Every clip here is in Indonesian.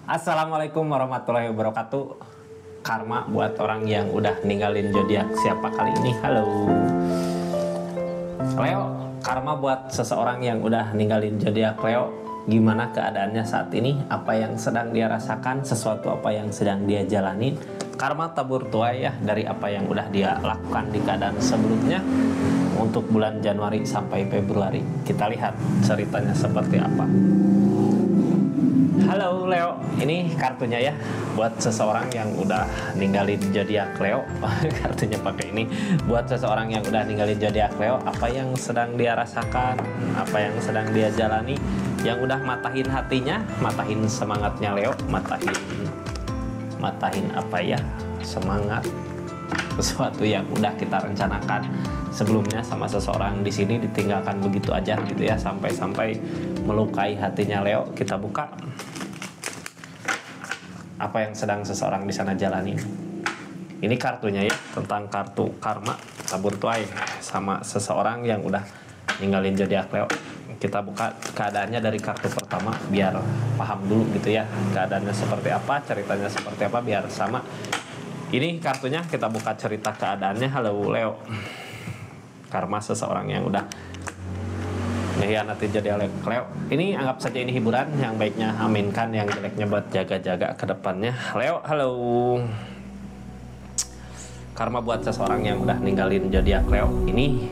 Assalamualaikum warahmatullahi wabarakatuh. Karma buat orang yang udah ninggalin zodiak siapa kali ini? Halo Leo, karma buat seseorang yang udah ninggalin zodiak Leo. Gimana keadaannya saat ini? Apa yang sedang dia rasakan? Sesuatu apa yang sedang dia jalanin? Karma tabur tuai ya dari apa yang udah dia lakukan di keadaan sebelumnya. Untuk bulan Januari sampai Februari, kita lihat ceritanya seperti apa. Halo Leo, ini kartunya ya buat seseorang yang udah ninggalin zodiak Leo. Kartunya pakai ini buat seseorang yang udah ninggalin zodiak Leo. Apa yang sedang dia rasakan, apa yang sedang dia jalani, yang udah matahin hatinya, matahin semangatnya Leo, matahin apa ya, semangat sesuatu yang udah kita rencanakan sebelumnya sama seseorang di sini ditinggalkan begitu aja gitu ya, sampai melukai hatinya Leo. Kita buka apa yang sedang seseorang di sana jalani. Ini kartunya ya, tentang kartu karma tabur tuai sama seseorang yang udah ninggalin zodiak Leo. Kita buka keadaannya dari kartu pertama biar paham dulu gitu ya, keadaannya seperti apa, ceritanya seperti apa, biar sama. Ini kartunya, kita buka cerita keadaannya. Halo Leo, karma seseorang yang udah mengkhianati zodiak Leo. Ini anggap saja ini hiburan, yang baiknya aminkan, yang jeleknya buat jaga-jaga ke depannya. Leo, halo. Karma buat seseorang yang udah ninggalin zodiak Leo. Ini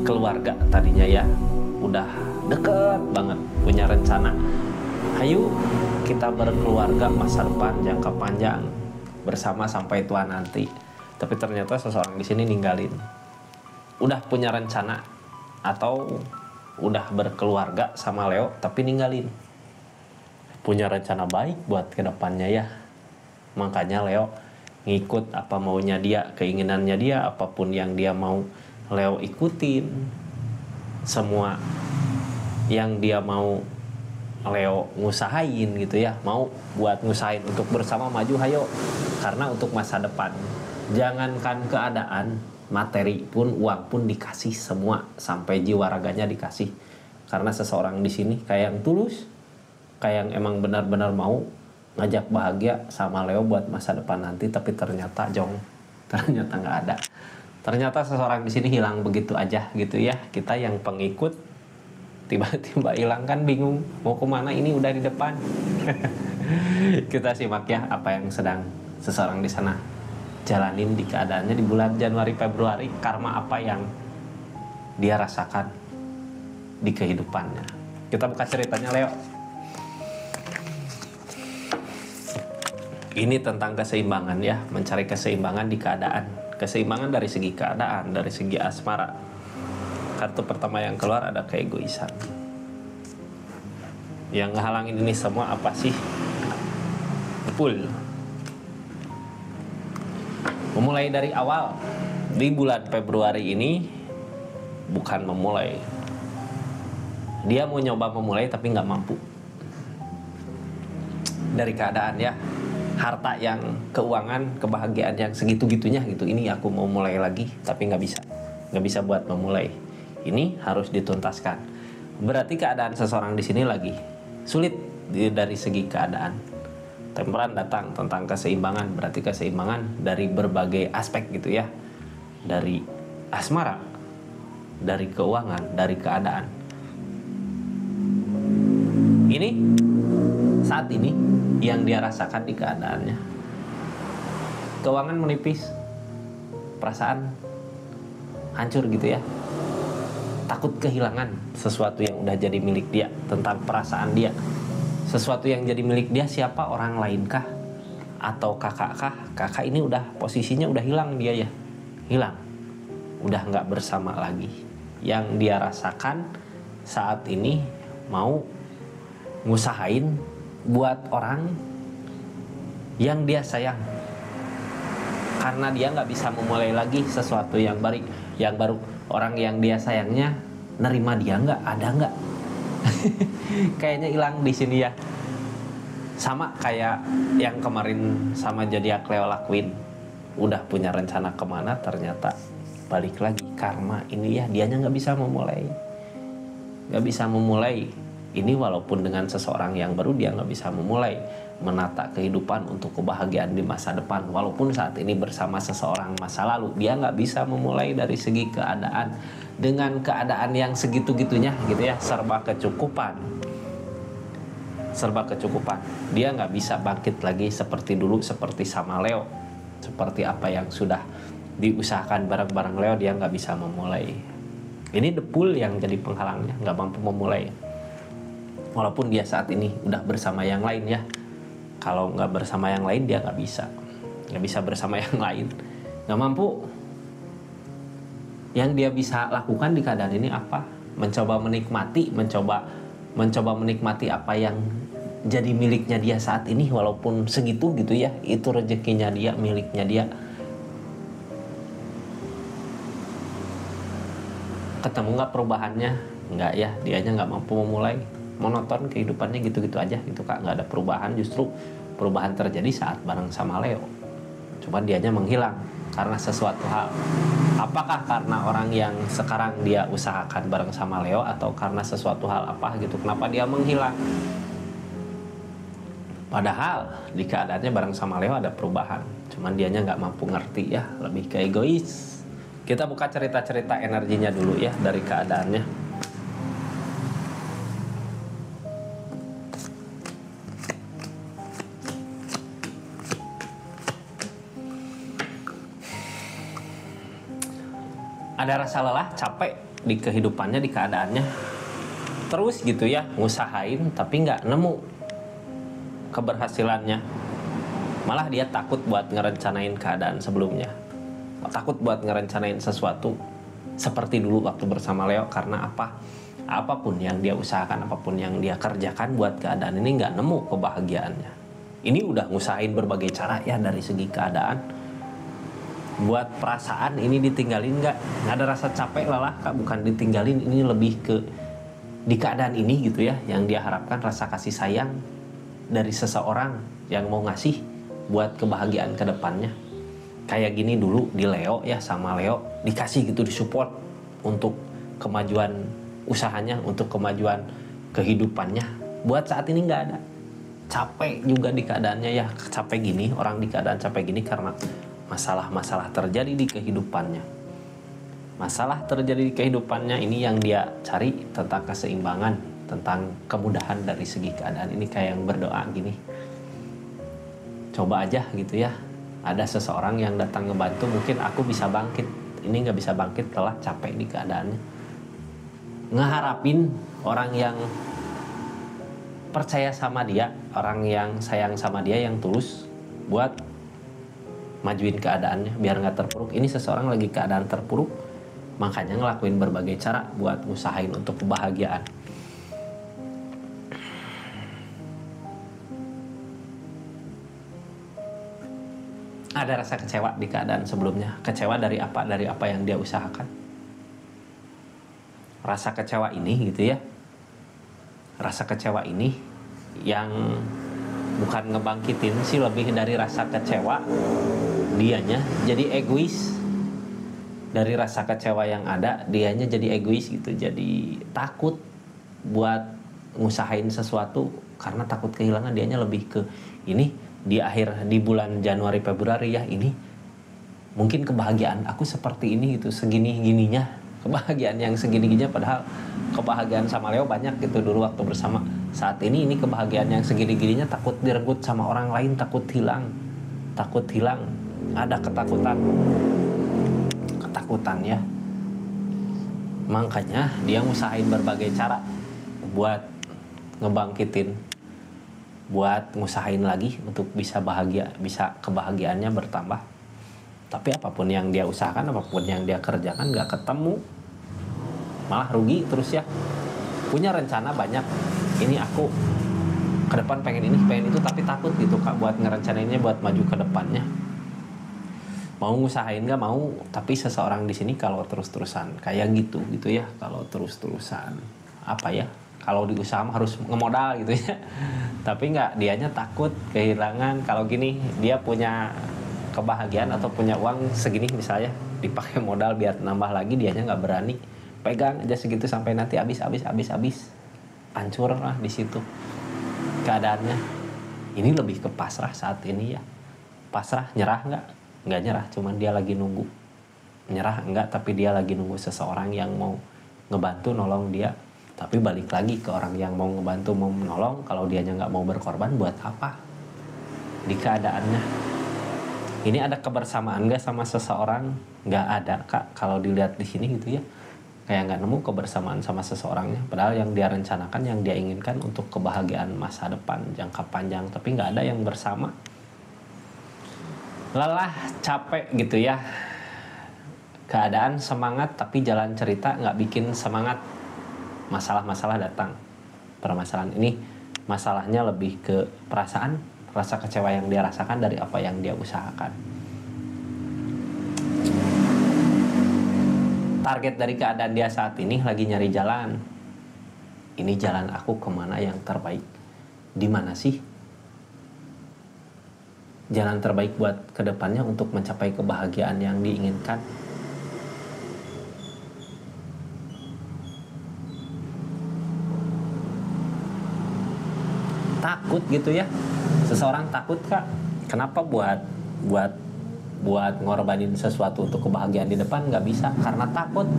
keluarga tadinya ya, udah deket banget, punya rencana. Ayo kita berkeluarga, masa depan jangka panjang bersama sampai tua nanti. Tapi ternyata seseorang di sini ninggalin. Udah punya rencana atau udah berkeluarga sama Leo tapi ninggalin. Punya rencana baik buat kedepannya ya. Makanya Leo ngikut apa maunya dia, keinginannya dia, apapun yang dia mau Leo ikutin. Semua yang dia mau Leo ngusahain gitu ya, mau buat ngusahain untuk bersama maju, hayo. Karena untuk masa depan, jangankan keadaan, materi pun, uang pun dikasih semua, sampai jiwa raganya dikasih. Karena seseorang di sini kayak yang tulus, kayak yang emang benar-benar mau ngajak bahagia sama Leo buat masa depan nanti. Tapi ternyata ternyata nggak ada. Ternyata seseorang di sini hilang begitu aja gitu ya. Kita yang pengikut tiba-tiba hilang, kan bingung mau kemana, ini udah di depan. Kita simak ya apa yang sedang seseorang di sana jalanin di keadaannya di bulan Januari Februari. Karma apa yang dia rasakan di kehidupannya. Kita buka ceritanya Leo. Ini tentang keseimbangan ya, mencari keseimbangan di keadaan. Keseimbangan dari segi keadaan, dari segi asmara. Kartu pertama yang keluar ada keegoisan. Yang ngehalangin ini semua apa sih? Full. Memulai dari awal. Di bulan Februari ini bukan memulai. Dia mau nyoba memulai tapi nggak mampu. Dari keadaan ya. Harta yang, keuangan, kebahagiaan yang segitu-gitunya gitu. Ini aku mau mulai lagi tapi nggak bisa. Nggak bisa buat memulai. Ini harus dituntaskan. Berarti keadaan seseorang di sini lagi sulit dari segi keadaan. Temperan datang tentang keseimbangan, berarti keseimbangan dari berbagai aspek gitu ya. Dari asmara, dari keuangan, dari keadaan. Ini saat ini yang dia rasakan di keadaannya. Keuangan menipis, perasaan hancur gitu ya. Takut kehilangan sesuatu yang udah jadi milik dia, tentang perasaan dia. Sesuatu yang jadi milik dia siapa? Orang lain kah? Atau kakak kah? Kakak ini udah posisinya udah hilang dia ya. Hilang. Udah nggak bersama lagi. Yang dia rasakan saat ini mau ngusahain buat orang yang dia sayang. Karena dia nggak bisa memulai lagi sesuatu yang baru. Orang yang dia sayangnya nerima dia nggak, ada nggak? Kayaknya hilang di sini ya. Sama kayak yang kemarin sama zodiak Leo lakuin. Udah punya rencana kemana, ternyata balik lagi. Karma ini ya, dianya nggak bisa memulai. Nggak bisa memulai Ini walaupun dengan seseorang yang baru dia nggak bisa memulai menata kehidupan untuk kebahagiaan di masa depan. Walaupun saat ini bersama seseorang masa lalu, dia nggak bisa memulai dari segi keadaan dengan keadaan yang segitu-gitunya gitu ya, serba kecukupan. Serba kecukupan. Dia nggak bisa bangkit lagi seperti dulu, seperti sama Leo. Seperti apa yang sudah diusahakan bareng-bareng Leo, dia nggak bisa memulai. Ini depul yang jadi penghalangnya, nggak mampu memulai. Walaupun dia saat ini udah bersama yang lain ya. Kalau nggak bersama yang lain dia nggak bisa bersama yang lain, nggak mampu. Yang dia bisa lakukan di keadaan ini apa? Mencoba menikmati apa yang jadi miliknya dia saat ini, walaupun segitu gitu ya. Itu rezekinya dia, miliknya dia. Ketemu nggak perubahannya? Nggak ya, dianya nggak mampu memulai. Monoton kehidupannya gitu-gitu aja gitu Kak, nggak ada perubahan. Justru perubahan terjadi saat bareng sama Leo, cuman dianya menghilang karena sesuatu hal. Apakah karena orang yang sekarang dia usahakan bareng sama Leo, atau karena sesuatu hal apa gitu, kenapa dia menghilang? Padahal di keadaannya bareng sama Leo ada perubahan, cuman dianya nggak mampu ngerti ya, lebih ke egois. Kita buka cerita-cerita energinya dulu ya dari keadaannya. Ada rasa lelah, capek di kehidupannya, di keadaannya. Terus gitu ya, ngusahain tapi nggak nemu keberhasilannya. Malah dia takut buat ngerencanain keadaan sebelumnya. Takut buat ngerencanain sesuatu seperti dulu waktu bersama Leo. Karena apa? Apapun yang dia usahakan, apapun yang dia kerjakan buat keadaan ini nggak nemu kebahagiaannya. Ini udah ngusahain berbagai cara ya dari segi keadaan. Buat perasaan ini ditinggalin nggak ada rasa capek lelah Kak, bukan ditinggalin, ini lebih ke di keadaan ini gitu ya, yang dia harapkan rasa kasih sayang dari seseorang yang mau ngasih buat kebahagiaan kedepannya. Kayak gini dulu di Leo ya, sama Leo dikasih gitu, disupport untuk kemajuan usahanya, untuk kemajuan kehidupannya. Buat saat ini nggak ada, capek juga di keadaannya ya. Capek gini, orang di keadaan capek gini karena masalah-masalah terjadi di kehidupannya. Masalah terjadi di kehidupannya ini yang dia cari tentang keseimbangan, tentang kemudahan dari segi keadaan ini. Kayak yang berdoa gini, coba aja gitu ya, ada seseorang yang datang ngebantu, mungkin aku bisa bangkit. Ini nggak bisa bangkit, telah capek di keadaannya. Ngeharapin orang yang percaya sama dia, orang yang sayang sama dia, yang tulus buat majuin keadaannya biar nggak terpuruk. Ini seseorang lagi keadaan terpuruk, makanya ngelakuin berbagai cara buat ngusahain untuk kebahagiaan. Ada rasa kecewa di keadaan sebelumnya. Kecewa dari apa? Dari apa yang dia usahakan. Rasa kecewa ini gitu ya, rasa kecewa ini yang bukan ngebangkitin sih, lebih dari rasa kecewa dianya jadi egois. Dari rasa kecewa yang ada, dianya jadi egois gitu, jadi takut buat ngusahain sesuatu karena takut kehilangan. Dianya lebih ke ini di bulan Januari Februari ya, ini mungkin kebahagiaan aku seperti ini gitu, segini-gininya kebahagiaan yang segini-gininya, padahal kebahagiaan sama Leo banyak gitu dulu waktu bersama. Saat ini kebahagiaan yang segini-gininya takut direnggut sama orang lain, takut hilang, ada ketakutan ya. Makanya dia ngusahain berbagai cara buat ngebangkitin, buat ngusahain lagi untuk bisa bahagia, bisa kebahagiaannya bertambah. Tapi apapun yang dia usahakan, apapun yang dia kerjakan gak ketemu, malah rugi terus ya. Punya rencana banyak, ini aku ke depan pengen ini, pengen itu, tapi takut gitu Kak buat ngerencanainnya, buat maju ke depannya. Mau ngusahain gak mau, tapi seseorang di sini kalau terus-terusan kayak gitu ya, kalau terus-terusan apa ya, kalau di usaha harus ngemodal gitu ya. Tapi nggak, dianya takut kehilangan. Kalau gini dia punya kebahagiaan atau punya uang segini misalnya, dipakai modal biar nambah lagi, dianya nggak berani, pegang aja segitu sampai nanti habis. hancur lah di situ keadaannya. Ini lebih ke pasrah saat ini ya. Pasrah, nyerah nggak nyerah, cuman dia lagi nunggu. Nyerah enggak, tapi dia lagi nunggu seseorang yang mau ngebantu nolong dia. Tapi balik lagi ke orang yang mau ngebantu, mau menolong, kalau dianya nggak mau berkorban, buat apa di keadaannya. Ini ada kebersamaan nggak sama seseorang? Nggak ada, Kak, kalau dilihat di sini gitu ya. Kayak nggak nemu kebersamaan sama seseorangnya. Padahal yang dia rencanakan, yang dia inginkan untuk kebahagiaan masa depan jangka panjang, tapi nggak ada yang bersama. Lelah, capek gitu ya. Keadaan semangat, tapi jalan cerita nggak bikin semangat. Masalah-masalah datang. Permasalahan ini, masalahnya lebih ke perasaan, rasa kecewa yang dia rasakan dari apa yang dia usahakan. Target dari keadaan dia saat ini lagi nyari jalan. Ini jalan aku kemana yang terbaik? Di mana sih jalan terbaik buat kedepannya untuk mencapai kebahagiaan yang diinginkan? Takut gitu ya. Seseorang takut, Kak. Kenapa buat ngorbanin sesuatu untuk kebahagiaan di depan? Nggak bisa, karena takut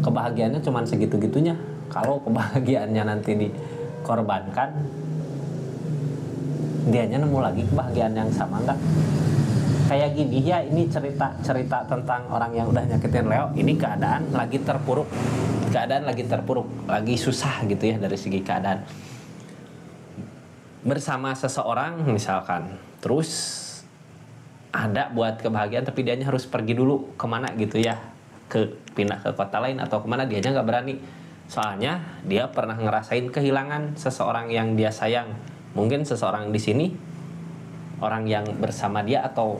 kebahagiaannya cuma segitu-gitunya. Kalau kebahagiaannya nanti dikorbankan, dianya nemu lagi kebahagiaan yang sama nggak? Kayak gini ya, ini cerita tentang orang yang udah nyakitin Leo. Ini keadaan lagi terpuruk, lagi susah gitu ya dari segi keadaan. Bersama seseorang misalkan, terus ada buat kebahagiaan, tapi dianya harus pergi dulu kemana gitu ya, pindah ke kota lain atau kemana, dianya nggak berani. Soalnya dia pernah ngerasain kehilangan seseorang yang dia sayang. Mungkin seseorang di sini orang yang bersama dia, atau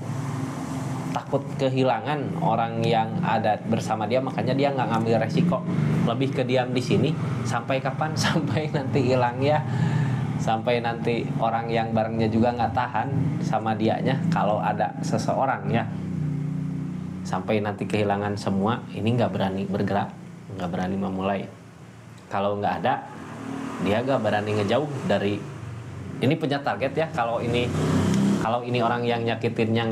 takut kehilangan orang yang ada bersama dia, makanya dia nggak ngambil resiko, lebih ke diam di sini. Sampai kapan? Sampai nanti hilang ya. Sampai nanti orang yang barengnya juga nggak tahan sama dianya, kalau ada seseorang ya. Sampai nanti kehilangan semua, ini nggak berani bergerak, nggak berani memulai. Kalau nggak ada, dia nggak berani ngejauh dari. Ini punya target ya. Kalau ini orang yang nyakitinnya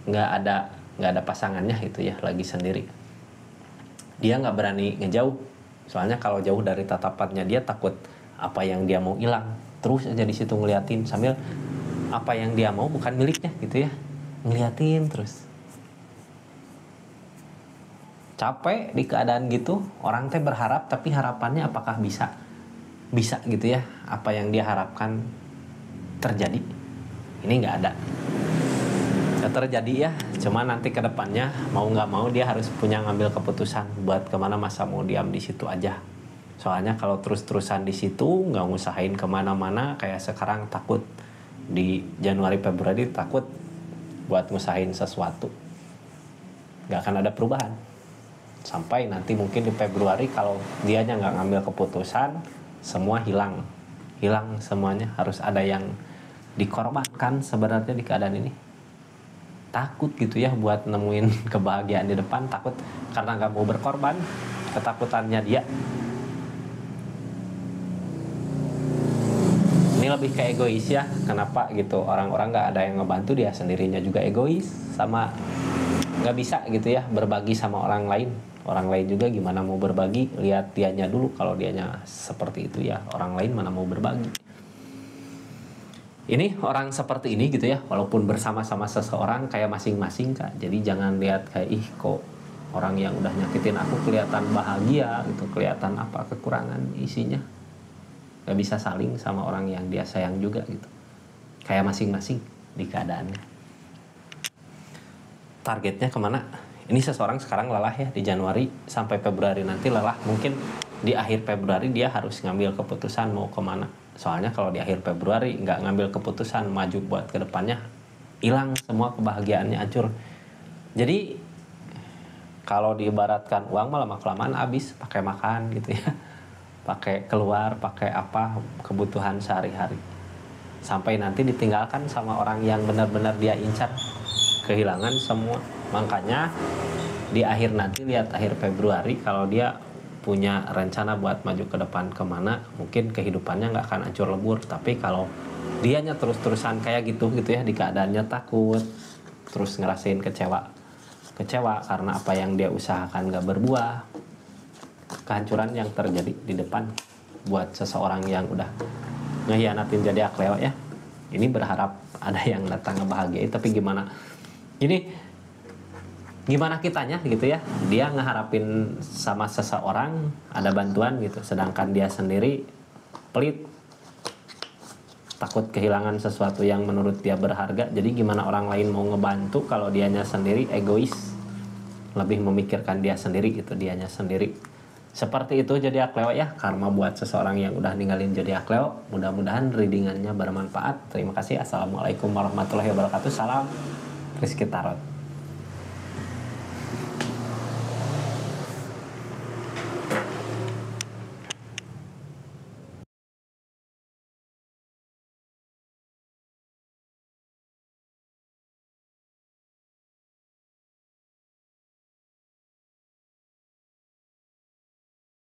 nggak ada pasangannya gitu ya, lagi sendiri. Dia nggak berani ngejauh. Soalnya kalau jauh dari tatapannya, dia takut apa yang dia mau hilang. Terus aja di situ ngeliatin, sambil apa yang dia mau bukan miliknya gitu ya, ngeliatin terus. Capek di keadaan gitu. Orang teh berharap, tapi harapannya apakah bisa gitu ya, apa yang dia harapkan terjadi? Ini nggak ada. Nggak terjadi ya. Cuma nanti ke depannya mau nggak mau dia harus punya ngambil keputusan buat kemana. Masa mau diam di situ aja? Soalnya kalau terus-terusan di situ, nggak ngusahain kemana-mana, kayak sekarang takut di Januari Februari, takut buat ngusahain sesuatu, nggak akan ada perubahan. Sampai nanti mungkin di Februari, kalau dianya nggak ngambil keputusan, semua hilang semuanya. Harus ada yang dikorbankan sebenarnya di keadaan ini. Takut gitu ya buat nemuin kebahagiaan di depan, takut karena nggak mau berkorban, ketakutannya dia. Ini lebih ke egois ya. Kenapa gitu? Orang-orang nggak ada yang ngebantu, dia sendirinya juga egois, sama nggak bisa gitu ya berbagi sama orang lain. Orang lain juga gimana mau berbagi? Lihat dianya dulu. Kalau dianya seperti itu ya, orang lain mana mau berbagi? Ini orang seperti ini gitu ya, walaupun bersama-sama seseorang kayak masing-masing, Kak. Jadi jangan lihat kayak kok orang yang udah nyakitin aku kelihatan bahagia gitu, kelihatan apa kekurangan isinya. Gak bisa saling sama orang yang dia sayang juga gitu. Kayak masing-masing di keadaannya. Targetnya kemana? Ini seseorang sekarang lelah ya, di Januari sampai Februari nanti lelah. Mungkin di akhir Februari dia harus ngambil keputusan mau kemana. Soalnya kalau di akhir Februari nggak ngambil keputusan maju buat kedepannya, hilang semua kebahagiaannya, hancur. Jadi kalau diibaratkan uang malah kelamaan habis pakai makan gitu ya, pakai keluar, pakai apa, kebutuhan sehari-hari. Sampai nanti ditinggalkan sama orang yang benar-benar dia incar, kehilangan semua. Makanya di akhir nanti, lihat akhir Februari, kalau dia punya rencana buat maju ke depan kemana, mungkin kehidupannya nggak akan hancur lebur. Tapi kalau dianya terus-terusan kayak gitu ya, di keadaannya takut, terus ngerasain kecewa karena apa yang dia usahakan nggak berbuah, kehancuran yang terjadi di depan buat seseorang yang udah ngehianatin jadi Akleo ya. Ini berharap ada yang datang ngebahagiain, tapi gimana kitanya gitu ya, dia ngeharapin sama seseorang ada bantuan gitu, sedangkan dia sendiri pelit, takut kehilangan sesuatu yang menurut dia berharga. Jadi gimana orang lain mau ngebantu kalau dianya sendiri egois, lebih memikirkan dia sendiri gitu, dianya sendiri. Seperti itu jadi Akleo ya, karma buat seseorang yang udah ninggalin jadi Akleo. Mudah-mudahan readingannya bermanfaat. Terima kasih. Assalamualaikum warahmatullahi wabarakatuh. Salam Rizky Tarot.